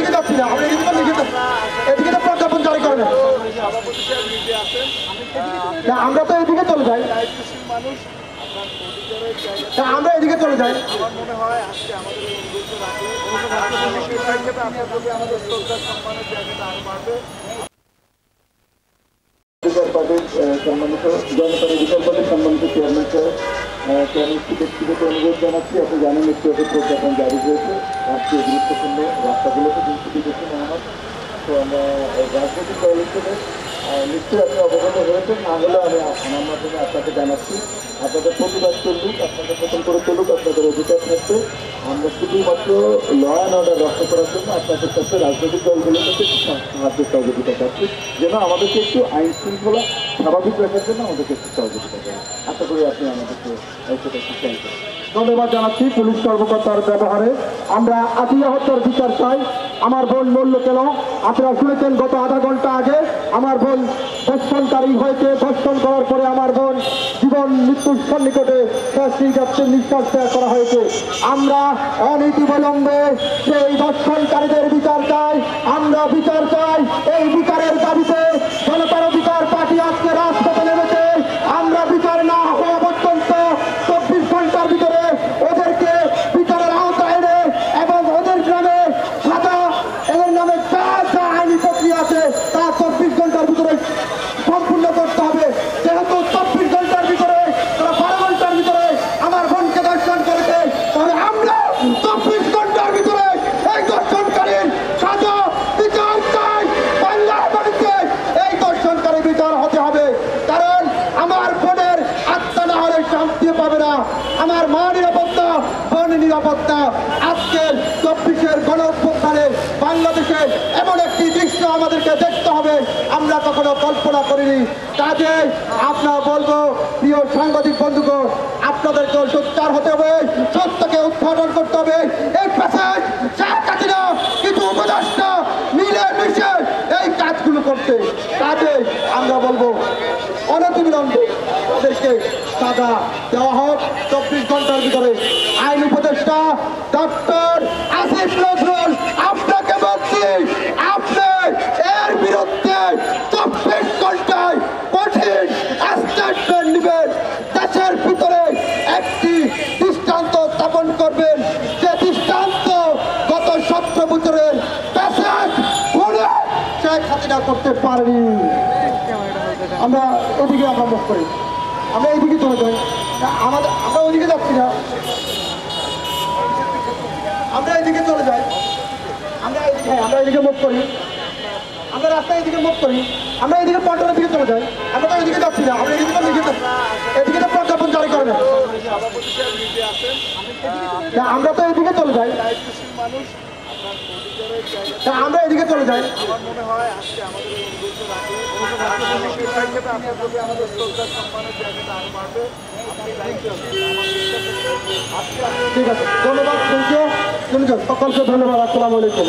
এদিকে যাচ্ছি না, আমরা এদিকে এদিকে তো প্রজ্ঞাপন জারি করে না, আমরা তো এদিকে চলে যাই, আমরা এদিকে চলে যাই। আমার মনে হয় আজকে আমাদের এই আমাদের শ্রদ্ধা সম্মানের জায়গাটা আরো বাড়বে। সম্মানিত জনতার অধিকার পার্টির সম্মানিত চেয়ারম্যান চেয়ারম্যানকে ব্যক্তিগত অনুরোধ জানাচ্ছি। আপনি জানেন একটু আগে প্রজ্ঞাপন জারি হয়েছে রাষ্ট্রীয় গুরুত্বপূর্ণ রাস্তাগুলোতে দৃষ্টি দিয়েছে মহামার। তো আমরা রাজনৈতিক দল হিসেবে নিশ্চয়ই আপনি অবগত হয়েছেন, না হলে আমি আমার মাধ্যমে আপনাকে জানাচ্ছি আপনাদের প্রতিবাদ চলুক, আপনাদের মতন করে চলুক, আপনাদের অধিকার থাকবে। আমরা শুধুমাত্র ল অ্যান্ড অর্ডার রক্ষা করার জন্য আপনাদের কাছে রাজনৈতিক দলগুলোর কাছে একটু সাহায্য সহযোগিতা চাচ্ছি, যেন আমাদেরকে একটু আইন শৃঙ্খলা স্বাভাবিক রাখার জন্য আমাদেরকে একটু সহযোগিতা করেন। আশা করি আপনি আমাদেরকে সেটা একটু চাইবেন। ধন্যবাদ জানাচ্ছি পুলিশ কর্মকর্তার ব্যবহারে। আমরা আতিয়া হত্যার বিচার চাই। আমার বোন মূল্য কেন আপনারা শুনেছেন গত আধা ঘন্টা আগে আমার বোন ধর্ষণকারী হয়েছে, ধর্ষণ করার পরে আমার বোন জীবন মৃত্যুর সন্নিকটে নিঃশ্বাস ত্যাগ করা হয়েছে। আমরা অনীতিবিলম্বে সেই ধর্ষণকারীদের বিচার চাই, আমরা বিচার চাই। এই বিচারের দাবিতে জনতার অধিকার পার্টি আজকে রাজপথে নেমেছে। আমরা বিচার না হওয়া পর্যন্ত 24 ঘন্টার ভিতরে ওদেরকে বিচারের আওতায় এনে এবং ওদের নামে সাজা, এদের নামে যা যা আইনি প্রক্রিয়া আছে তা 24 ঘন্টার ভিতরে সম্পূর্ণ করতে হবে। যেহেতু 24 ঘন্টার ভিতরে তারা 12 ঘন্টার ভিতরে আমার বোনকে দর্শন করেছে, তাহলে আমরা 24 ঘন্টার ভিতরে এই দর্শনকারীর সাজা বিচার চাই। বাংলার বাড়িতে এই দর্শনকারী বিচার হতে হবে, কারণ আমার বোনের আত্মা না হলে শান্তি পাবে না, আমার মা নিরাপত্তা, বোন নিরাপত্তা। আজকের 24-এর গণঅভ্যুত্থানে বাংলাদেশে এমন একটি দৃশ্য আমাদেরকে দেখতে হবে আমরা কখনো কল্পনা করিনি। কাজে আপনার বলবো প্রিয় সাংবাদিক বন্ধুগণ, আপনাদেরকেও সোচ্চার হতে হবে, সত্যকে উদ্ঘাটন করতে হবে। এই প্যাসেজ শেখ হাসিনা কিছু উপদেষ্টা মিলে মিশে এই কাজগুলো করতে, কাজে আমরা বলবো অনতিবিলম্বে ওদেরকে সাজা দেওয়া হোক 24 ঘন্টার ভিতরে। আইন উপদেষ্টা ডক্টর আসিফ নজরুল, আপনাকে বলছি আপনি এর বিরুদ্ধে 24 ঘন্টায় কঠিন স্টেটমেন্ট নেবেন, দেশের ভিতরে একটি দৃষ্টান্ত স্থাপন করবেন, যে দৃষ্টান্ত গত 17 বছরের প্যাসেজ করে শেখ হাসিনা করতে পারেনি। আমরা ওদিকে আমরা মুখ করি, আমরা এইদিকে চলে যাই, আমরা ওইদিকে যাচ্ছি না, আমরা এইদিকে চলে যাই, আমরা এইদিকে মুখ করি, আমরা রাস্তায় এদিকে মুখ করি, আমরা এইদিকে পল্টনের দিকে চলে যাই, আমরা তো ওইদিকে যাচ্ছি না, আমরা এদিকে তো প্রজ্ঞাপন জারি করে না, আমরা তো এইদিকে চলে যাই, আমরা এদিকে চলে যাই। আমার মনে হয় আজকে আমাদের এই আমাদের শ্রদ্ধা সম্মানের জায়গাটা আরো বাড়বে। ঠিক আছে, ধন্যবাদ, সকলকে ধন্যবাদ। আসসালামু আলাইকুম।